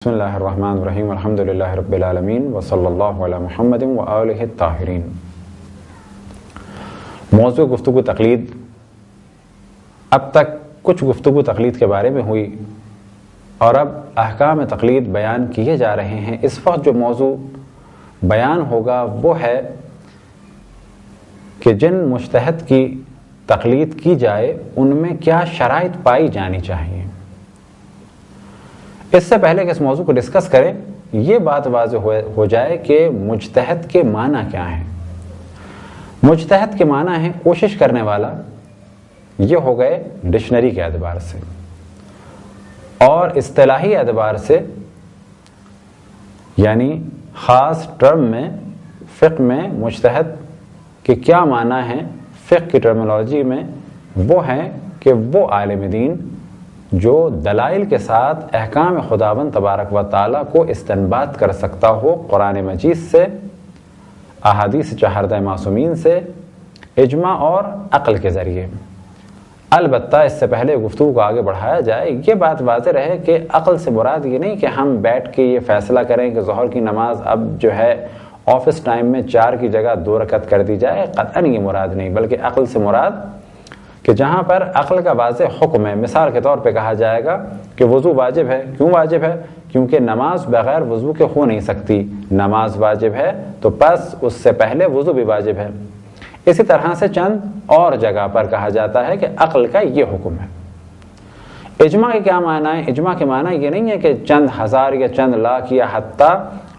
بسم اللہ الرحمن الرحیم الحمد للہ رب العالمین وصلی اللہ علی محمد وآلہ الطاہرین۔ موضوع گفتگو تقلید۔ اب تک کچھ گفتگو تقلید کے بارے میں ہوئی اور اب احکام تقلید بیان کیے جا رہے ہیں۔ اس وقت جو موضوع بیان ہوگا وہ ہے کہ جن مجتہد کی تقلید کی جائے ان میں کیا شرائط پائی جانی چاہیے۔ اس سے پہلے کہ اس موضوع کو ڈسکس کریں یہ بات واضح ہو جائے کہ مجتہد کے معنی کیا ہیں۔ مجتہد کے معنی ہیں کوشش کرنے والا، یہ ہو گئے ڈکشنری کے اعتبار سے، اور اصطلاحی اعتبار سے یعنی خاص ٹرم میں فقہ میں مجتہد کے کیا معنی ہیں فقہ کی ٹرمنالوجی میں، وہ ہیں کہ وہ عالم دین جو دلائل کے ساتھ احکام خداوند تبارک و تعالیٰ کو استنباط کر سکتا ہو، قرآن مجید سے، احادیث چہاردہ معصومین سے، اجماع اور عقل کے ذریعے۔ البتہ اس سے پہلے گفتگو کو آگے بڑھایا جائے یہ بات واضح رہے کہ عقل سے مراد یہ نہیں کہ ہم بیٹھ کے یہ فیصلہ کریں کہ ظہر کی نماز اب جو ہے آفس ٹائم میں 4 کی جگہ 2 رکعت کر دی جائے، قطعاً یہ مراد نہیں، بلکہ عقل سے مراد کہ جہاں پر عقل کا واضح حکم ہے، مثال کے طور پہ کہا جائے گا کہ وضو واجب ہے۔ کیوں واجب ہے؟ کیونکہ نماز بغیر وضو کے ہو نہیں سکتی، نماز واجب ہے تو پس اس سے پہلے وضو بھی واجب ہے۔ اسی طرح سے چند اور جگہ پر کہا جاتا ہے کہ عقل کا یہ حکم ہے۔ اجماع کے کیا معنی ہے؟ اجماع کے معنی یہ نہیں ہے کہ چند ہزار یا چند لاکھ یا حتیٰ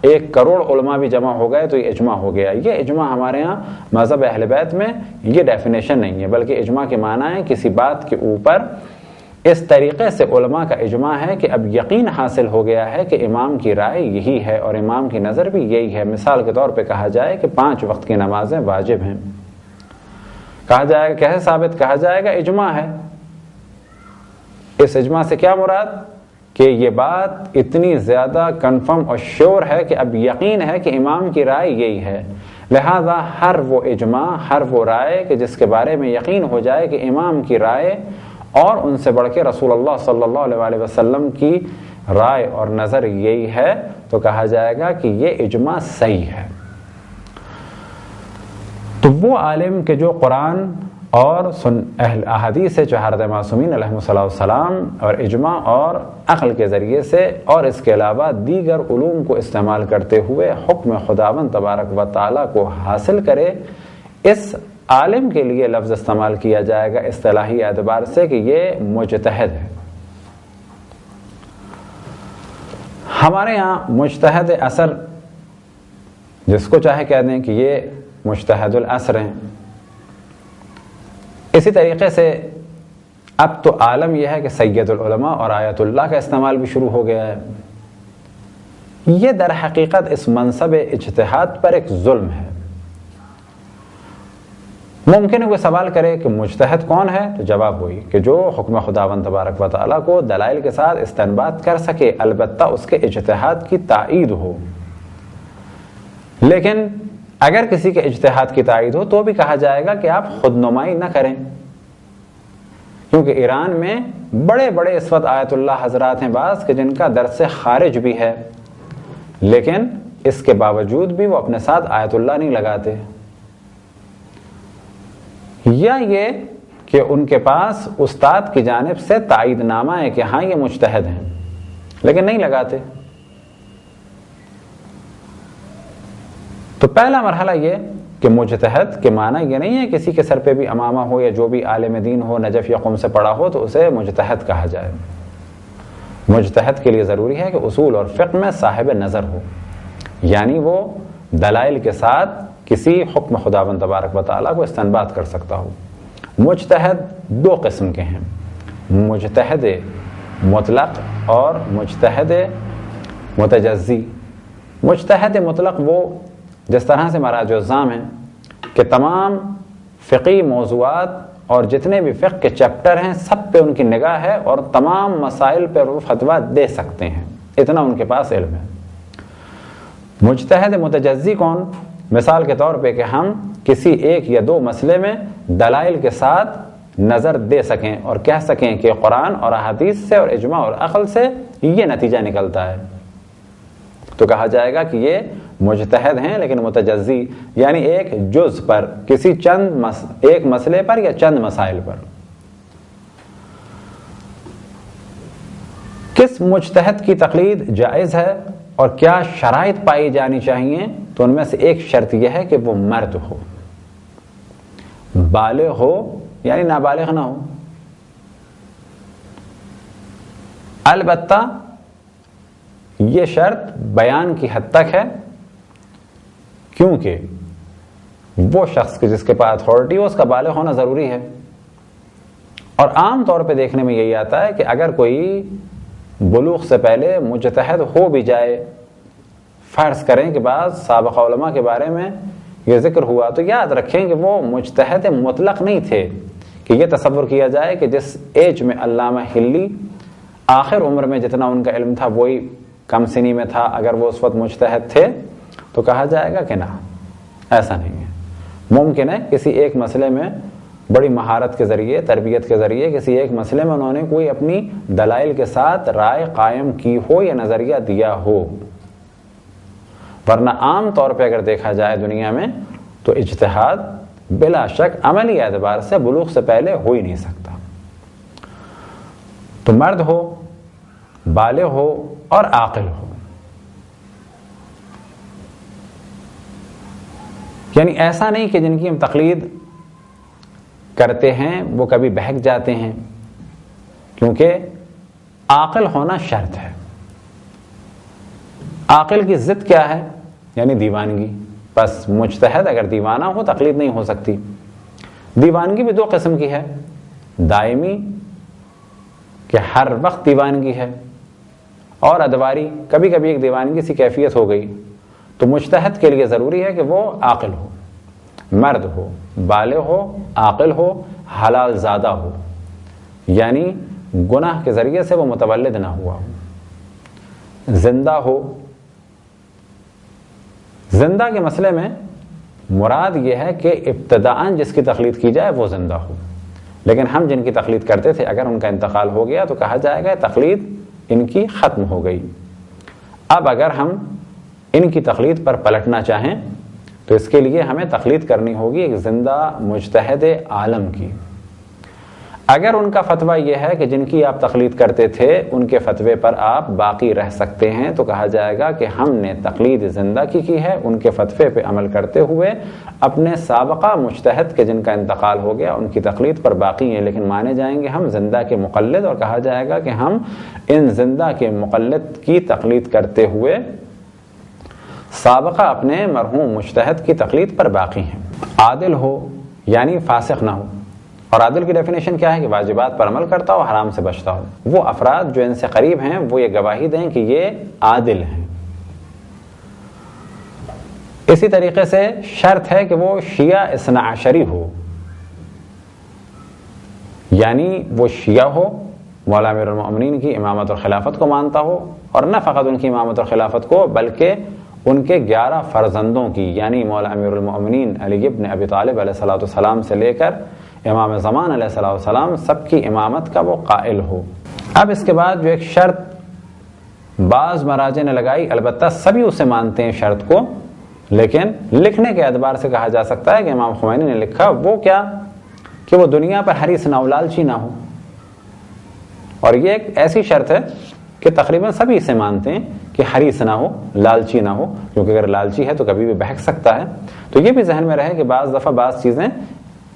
1 کروڑ علماء بھی جمع ہو گئے تو یہ اجماع ہو گیا۔ یہ اجماع ہمارے ہاں مذہب اہل بیت میں یہ ڈیفینیشن نہیں ہے، بلکہ اجماع کے معنی ہے کسی بات کے اوپر اس طریقے سے علماء کا اجماع ہے کہ اب یقین حاصل ہو گیا ہے کہ امام کی رائے یہی ہے اور امام کی نظر بھی یہی ہے۔ مثال کے طور پہ کہا جائے کہ 5 وقت کی نمازیں واجب ہیں، کہا جائے گا کیسے ثابت؟ کہا جائے گا اجماع ہے۔ اس اجماع سے کیا مراد؟ کہ یہ بات اتنی زیادہ کنفرم اور شیور ہے کہ اب یقین ہے کہ امام کی رائے یہی ہے، لہذا ہر وہ اجماع، ہر وہ رائے کہ جس کے بارے میں یقین ہو جائے کہ امام کی رائے اور ان سے بڑھ کے رسول اللہ صلی اللہ علیہ وسلم کی رائے اور نظر یہی ہے، تو کہا جائے گا کہ یہ اجماع صحیح ہے۔ تو وہ عالم کہ جو قرآن اور اہل احادیث چہاردہ معصومین علیہ السلام اور اجماع اور عقل کے ذریعے سے اور اس کے علاوہ دیگر علوم کو استعمال کرتے ہوئے حکم خداوند تبارک و تعالیٰ کو حاصل کرے، اس عالم کے لیے لفظ استعمال کیا جائے گا اصطلاحی اعتبار سے کہ یہ مجتہد ہے۔ ہمارے یہاں مجتہد اثر جس کو چاہے کہہ دیں کہ یہ مجتہد الاثر ہیں۔ اسی طریقے سے اب تو عالم یہ ہے کہ سید العلماء اور آیت اللہ کا استعمال بھی شروع ہو گیا ہے۔ یہ در حقیقت اس منصب اجتہاد پر ایک ظلم ہے۔ ممکن ہے کوئی سوال کرے کہ مجتہد کون ہے، تو جواب وہی کہ جو حکم خداوند تبارک و تعالیٰ کو دلائل کے ساتھ استنباط کر سکے، البتہ اس کے اجتہاد کی تائید ہو۔ لیکن اگر کسی کے اجتہاد کی تائید ہو تو بھی کہا جائے گا کہ آپ خود نمائی نہ کریں، کیونکہ ایران میں بڑے بڑے اس وقت آیت اللہ حضرات ہیں بعض کہ جن کا درس خارج بھی ہے، لیکن اس کے باوجود بھی وہ اپنے ساتھ آیت اللہ نہیں لگاتے، یا یہ کہ ان کے پاس استاد کی جانب سے تائید نامہ ہے کہ ہاں یہ مجتہد ہیں لیکن نہیں لگاتے۔ تو پہلا مرحلہ یہ کہ مجتہد کے معنی یہ نہیں ہے کسی کے سر پہ بھی امامہ ہو یا جو بھی عالم دین ہو، نجف یا قم سے پڑھا ہو تو اسے مجتہد کہا جائے۔ مجتہد کے لیے ضروری ہے کہ اصول اور فقہ میں صاحب نظر ہو، یعنی وہ دلائل کے ساتھ کسی حکم خداوند تبارک و تعالیٰ کو استنباط کر سکتا ہو۔ مجتہد 2 قسم کے ہیں، مجتہد مطلق اور مجتہد متجزی۔ مجتہد مطلق وہ جس طرح سے مراجع الزام ہیں کہ تمام فقہی موضوعات اور جتنے بھی فقہ کے چیپٹر ہیں سب پہ ان کی نگاہ ہے اور تمام مسائل پہ وہ فتویٰ دے سکتے ہیں، اتنا ان کے پاس علم ہے۔ مجتہد متجزی کون؟ مثال کے طور پہ کہ ہم کسی 1 یا 2 مسئلے میں دلائل کے ساتھ نظر دے سکیں اور کہہ سکیں کہ قرآن اور احادیث سے اور اجماع اور عقل سے یہ نتیجہ نکلتا ہے، تو کہا جائے گا کہ یہ مجتہد ہیں لیکن متجزی، یعنی ایک جز پر، کسی ایک مسئلے پر یا چند مسائل پر۔ کس مجتہد کی تقلید جائز ہے اور کیا شرائط پائی جانی چاہیے؟ تو ان میں سے ایک شرط یہ ہے کہ وہ مرد ہو، بالغ ہو، یعنی نابالغ نہ ہو۔ البتہ یہ شرط بیان کی حد تک ہے، کیونکہ وہ شخص جس کے پاس اتھارٹی ہو اس کا بالغ ہونا ضروری ہے۔ اور عام طور پہ دیکھنے میں یہی آتا ہے کہ اگر کوئی بلوغ سے پہلے مجتہد ہو بھی جائے، فرض کریں کہ بعض سابقہ علماء کے بارے میں یہ ذکر ہوا، تو یاد رکھیں کہ وہ مجتہد مطلق نہیں تھے، کہ یہ تصور کیا جائے کہ جس ایج میں علامہ حلی آخر عمر میں جتنا ان کا علم تھا وہی کم سنی میں تھا، اگر وہ اس وقت مجتہد تھے تو کہا جائے گا کہ نہ، ایسا نہیں ہے۔ ممکن ہے کسی ایک مسئلے میں بڑی مہارت کے ذریعے، تربیت کے ذریعے کسی ایک مسئلے میں انہوں نے کوئی اپنی دلائل کے ساتھ رائے قائم کی ہو یا نظریہ دیا ہو، ورنہ عام طور پہ اگر دیکھا جائے دنیا میں تو اجتہاد بلا شک عملی اعتبار سے بلوغ سے پہلے ہو ہی نہیں سکتا۔ تو مرد ہو، بالغ ہو اور عاقل ہو، یعنی ایسا نہیں کہ جن کی ہم تقلید کرتے ہیں وہ کبھی بہک جاتے ہیں، کیونکہ عاقل ہونا شرط ہے۔ عاقل کی ضد کیا ہے؟ یعنی دیوانگی۔ بس مجتہد اگر دیوانہ ہو تقلید نہیں ہو سکتی۔ دیوانگی بھی دو قسم کی ہے، دائمی کہ ہر وقت دیوانگی ہے، اور ادواری، کبھی کبھی ایک دیوانگی سی کیفیت ہو گئی۔ تو مجتہد کے لیے ضروری ہے کہ وہ عاقل ہو، مرد ہو، بالغ ہو، عاقل ہو، حلال زادہ ہو، یعنی گناہ کے ذریعے سے وہ متولد نہ ہوا ہو، زندہ ہو۔ زندہ کے مسئلے میں مراد یہ ہے کہ ابتداءً جس کی تقلید کی جائے وہ زندہ ہو، لیکن ہم جن کی تقلید کرتے تھے اگر ان کا انتقال ہو گیا تو کہا جائے گا تقلید ان کی ختم ہو گئی۔ اب اگر ہم ان کی تقلید پر پلٹنا چاہیں تو اس کے لیے ہمیں تقلید کرنی ہوگی ایک زندہ مجتہد عالم کی۔ اگر ان کا فتویٰ یہ ہے کہ جن کی آپ تقلید کرتے تھے ان کے فتوے پر آپ باقی رہ سکتے ہیں تو کہا جائے گا کہ ہم نے تقلید زندہ کی ہے، ان کے فتوے پہ عمل کرتے ہوئے اپنے سابقہ مجتہد کے جن کا انتقال ہو گیا ان کی تقلید پر باقی ہیں، لیکن مانے جائیں گے ہم زندہ کے مقلد، اور کہا جائے گا کہ ہم ان زندہ کے مقلد کی تقلید کرتے ہوئے سابقہ اپنے مرحوم مجتہد کی تقلید پر باقی ہیں۔ عادل ہو، یعنی فاسق نہ ہو، اور عادل کی ڈیفینیشن کیا ہے کہ واجبات پر عمل کرتا ہو، حرام سے بچتا ہو۔ وہ افراد جو ان سے قریب ہیں وہ یہ گواہی دیں کہ یہ عادل ہیں۔ اسی طریقے سے شرط ہے کہ وہ شیعہ اثنا عشری ہو، یعنی وہ شیعہ ہو، مولا امیر المؤمنین کی امامت اور خلافت کو مانتا ہو، اور نہ فقط ان کی امامت اور خلافت کو بلکہ ان کے 11 فرزندوں کی، یعنی مولا امیر المؤمنین علی ابن ابی طالب علیہ السلام سے لے کر امام زمان علیہ السلام سب کی امامت کا وہ قائل ہو۔ اب اس کے بعد جو ایک شرط بعض مراجع نے لگائی، البتہ سبھی اسے مانتے ہیں شرط کو، لیکن لکھنے کے اعتبار سے کہا جا سکتا ہے کہ امام خمینی نے لکھا وہ کیا کہ وہ دنیا پر حریص نہ ہو، لالچی نہ ہو۔ اور یہ ایک ایسی شرط ہے کہ تقریباً سبھی اسے مانتے ہیں کہ حریص نہ ہو، لالچی نہ ہو، کیونکہ اگر لالچی ہے تو کبھی بھی بہک سکتا ہے۔ تو یہ بھی ذہن میں رہے کہ بعض دفعہ بعض چیزیں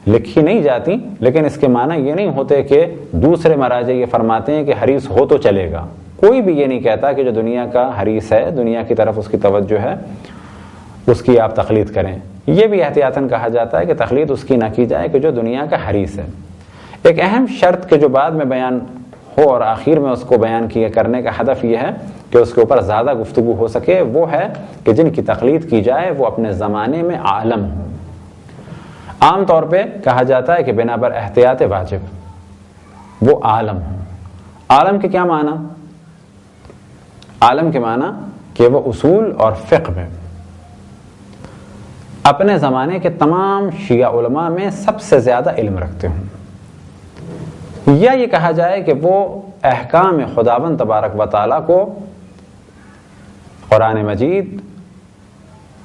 لکھی نہیں جاتی، لیکن اس کے معنی یہ نہیں ہوتے کہ دوسرے مراجع یہ فرماتے ہیں کہ حریص ہو تو چلے گا۔ کوئی بھی یہ نہیں کہتا کہ جو دنیا کا حریص ہے، دنیا کی طرف اس کی توجہ ہے، اس کی آپ تقلید کریں۔ یہ بھی احتیاطاً کہا جاتا ہے کہ تقلید اس کی نہ کی جائے کہ جو دنیا کا حریص ہے۔ ایک اہم شرط کے جو بعد میں بیان ہو اور آخر میں اس کو بیان کیا کرنے کا ہدف یہ ہے کہ اس کے اوپر زیادہ گفتگو ہو سکے، وہ ہے کہ جن کی تقلید کی جائے وہ اپنے زمانے میں عالم ہوں۔ عام طور پہ کہا جاتا ہے کہ بنا پر احتیاط واجب وہ عالم ہوں۔ عالم کے کیا معنی؟ عالم کے معنی کہ وہ اصول اور فقہ میں اپنے زمانے کے تمام شیعہ علماء میں سب سے زیادہ علم رکھتے ہوں، یا یہ کہا جائے کہ وہ احکام خداوند تبارک و تعالیٰ کو قرآن مجید،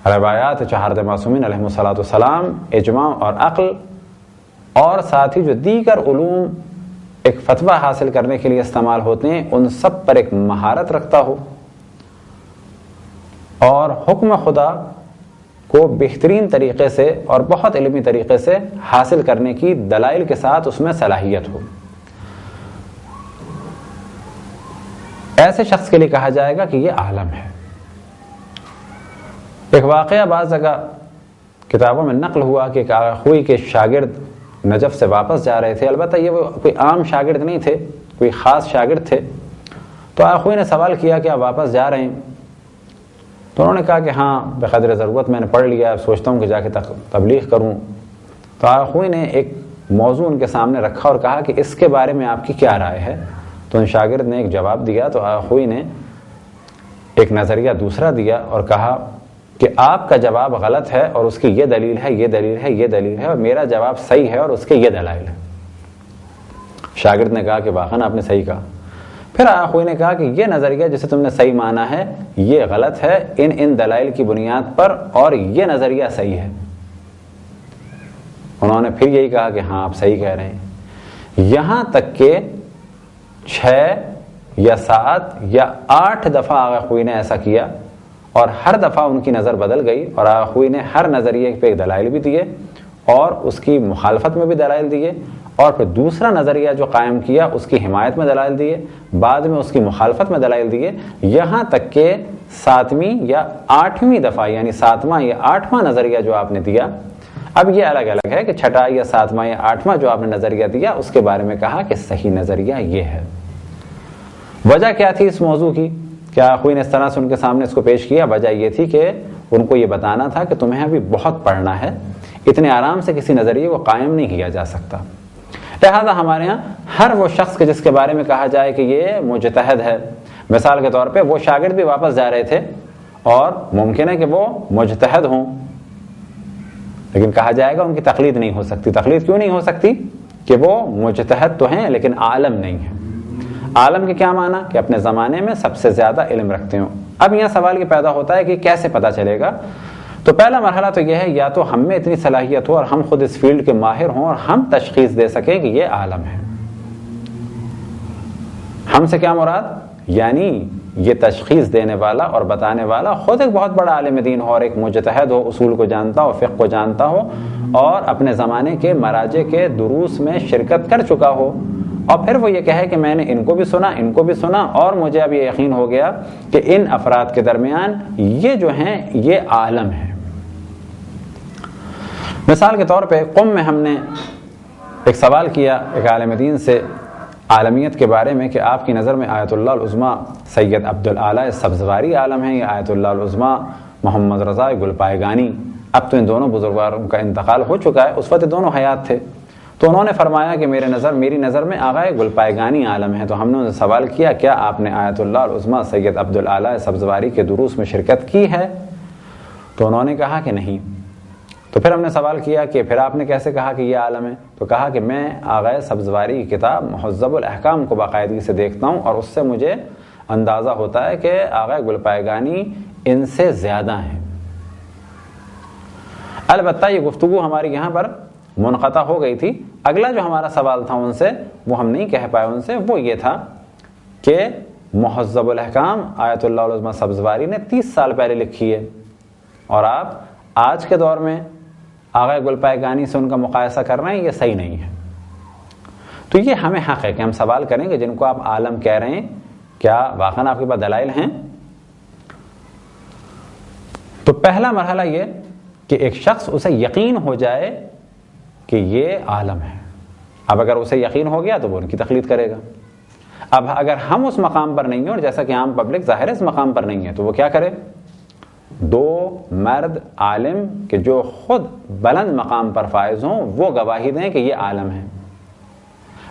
روایات چہارت معصومین علیہم الصلاۃ والسلام، اجماع اور عقل، اور ساتھ ہی جو دیگر علوم ایک فتویٰ حاصل کرنے کے لیے استعمال ہوتے ہیں، ان سب پر ایک مہارت رکھتا ہو اور حکم خدا کو بہترین طریقے سے اور بہت علمی طریقے سے حاصل کرنے کی دلائل کے ساتھ اس میں صلاحیت ہو، ایسے شخص کے لیے کہا جائے گا کہ یہ عالم ہے۔ ایک واقعہ بعض جگہ کتابوں میں نقل ہوا کہ ہوئی کہ شاگرد نجف سے واپس جا رہے تھے، البتہ یہ وہ کوئی عام شاگرد نہیں تھے، کوئی خاص شاگرد تھے، تو آخوئی نے سوال کیا کہ آپ واپس جا رہے ہیں؟ تو انہوں نے کہا کہ ہاں بقدر ضرورت میں نے پڑھ لیا، سوچتا ہوں کہ جا کے تبلیغ کروں۔ تو آخوئی نے ایک موضوع ان کے سامنے رکھا اور کہا کہ اس کے بارے میں آپ کی کیا رائے ہے؟ تو ان شاگرد نے ایک جواب دیا، تو آخوئی نے ایک نظریہ دوسرا دیا اور کہا کہ آپ کا جواب غلط ہے اور اس کی یہ دلیل ہے، یہ دلیل ہے، یہ دلیل ہے، اور میرا جواب صحیح ہے اور اس کے یہ دلائل ہے۔ شاگرد نے کہا کہ واقعاً آپ نے صحیح کہا۔ پھر آخوئی نے کہا کہ یہ نظریہ جسے تم نے صحیح مانا ہے یہ غلط ہے ان دلائل کی بنیاد پر، اور یہ نظریہ صحیح ہے۔ انہوں نے پھر یہی کہا کہ ہاں آپ صحیح کہہ رہے ہیں، یہاں تک کہ 6 یا 7 یا 8 دفعہ آخوئی نے ایسا کیا، اور ہر دفعہ ان کی نظر بدل گئی، اور آخوئی نے ہر نظریے پہ دلائل بھی دیے اور اس کی مخالفت میں بھی دلائل دیے، اور پھر دوسرا نظریہ جو قائم کیا اس کی حمایت میں دلائل دیے، بعد میں اس کی مخالفت میں دلائل دیے، یہاں تک کہ 7ویں یا 8ویں دفعہ، یعنی 7واں یا 8واں نظریہ جو آپ نے دیا، اب یہ الگ الگ ہے کہ 6واں یا 7واں یا 8واں جو آپ نے نظریہ دیا اس کے بارے میں کہا کہ صحیح نظریہ یہ ہے۔ وجہ کیا تھی اس موضوع کی؟ کیا آخوئی نے اس طرح سے ان کے سامنے اس کو پیش کیا؟ وجہ یہ تھی کہ ان کو یہ بتانا تھا کہ تمہیں ابھی بہت پڑھنا ہے، اتنے آرام سے کسی نظریے کو قائم نہیں کیا جا سکتا۔ لہذا ہمارے ہاں ہر وہ شخص کے جس کے بارے میں کہا جائے کہ یہ مجتہد ہے، مثال کے طور پہ وہ شاگرد بھی واپس جا رہے تھے اور ممکن ہے کہ وہ مجتہد ہوں، لیکن کہا جائے گا ان کی تقلید نہیں ہو سکتی۔ تقلید کیوں نہیں ہو سکتی؟ کہ وہ مجتہد تو ہیں لیکن عالم نہیں ہیں۔ عالم کے کیا معنی؟ کہ اپنے زمانے میں سب سے زیادہ علم رکھتے ہوں۔ اب یہاں سوال یہ پیدا ہوتا ہے کہ کیسے پتہ چلے گا؟ تو پہلا مرحلہ تو یہ ہے یا تو ہم میں اتنی صلاحیت ہو اور ہم خود اس فیلڈ کے ماہر ہوں اور ہم تشخیص دے سکیں کہ یہ عالم ہے۔ ہم سے کیا مراد؟ یعنی یہ تشخیص دینے والا اور بتانے والا خود ایک بہت بڑا عالم دین ہو اور ایک مجتہد ہو، اصول کو جانتا ہو، فقہ کو جانتا ہو، اور اپنے زمانے کے مراجع کے دروس میں شرکت کر چکا ہو، اور پھر وہ یہ کہے کہ میں نے ان کو بھی سنا، ان کو بھی سنا، اور مجھے اب یہ یقین ہو گیا کہ ان افراد کے درمیان یہ جو ہیں یہ عالم ہے۔ مثال کے طور پہ قم میں ہم نے ایک سوال کیا ایک عالم دین سے عالمیت کے بارے میں کہ آپ کی نظر میں آیت اللہ العظمیٰ سید عبدالعالی سبزواری عالم ہیں یا آیت اللہ العظمیٰ محمد رضا گلپائگانی؟ اب تو ان دونوں بزرگواروں کا انتقال ہو چکا ہے، اس وقت دونوں حیات تھے۔ تو انہوں نے فرمایا کہ میری نظر میں آغا گلپائگانی عالم ہے۔ تو ہم نے ان سے سوال کیا کیا آپ نے آیت اللہ العظمیٰ سید عبدالعالی سبزواری کے دروس میں شرکت کی ہے؟ تو انہوں نے کہا کہ نہیں۔ تو پھر ہم نے سوال کیا کہ پھر آپ نے کیسے کہا کہ یہ عالم ہے؟ تو کہا کہ میں آغا سبزواری کی کتاب مہذب الاحکام کو باقاعدگی سے دیکھتا ہوں اور اس سے مجھے اندازہ ہوتا ہے کہ آغا گلپائگانی ان سے زیادہ ہیں۔ البتہ یہ گفتگو ہماری یہاں پر منقطع ہو گئی تھی۔ اگلا جو ہمارا سوال تھا ان سے وہ ہم نہیں کہہ پائے ان سے، وہ یہ تھا کہ مہذب الاحکام آیت اللہ العظمیٰ سبزواری نے 30 سال پہلے لکھی ہے، اور آپ آج کے دور میں آغا گلپائگانی سے ان کا مقایسہ کر رہے ہیں، یہ صحیح نہیں ہے۔ تو یہ ہمیں حق ہے کہ ہم سوال کریں کہ جن کو آپ عالم کہہ رہے ہیں کیا واقعاً آپ کے پاس دلائل ہیں؟ تو پہلا مرحلہ یہ کہ ایک شخص اسے یقین ہو جائے کہ یہ عالم ہے۔ اب اگر اسے یقین ہو گیا تو وہ ان کی تقلید کرے گا۔ اب اگر ہم اس مقام پر نہیں ہیں، اور جیسا کہ عام پبلک ظاہر ہے اس مقام پر نہیں ہے، تو وہ کیا کرے؟ 2 مرد عالم کہ جو خود بلند مقام پر فائز ہوں وہ گواہی دیں کہ یہ عالم ہے،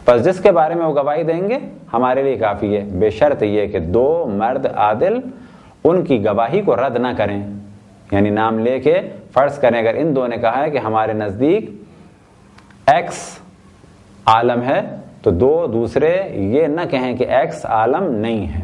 بس جس کے بارے میں وہ گواہی دیں گے ہمارے لیے کافی ہے، بے شرط یہ کہ 2 مرد عادل ان کی گواہی کو رد نہ کریں۔ یعنی نام لے کے فرض کریں اگر ان 2 نے کہا ہے کہ ہمارے نزدیک ایکس عالم ہے، تو 2 دوسرے یہ نہ کہیں کہ ایکس عالم نہیں ہے،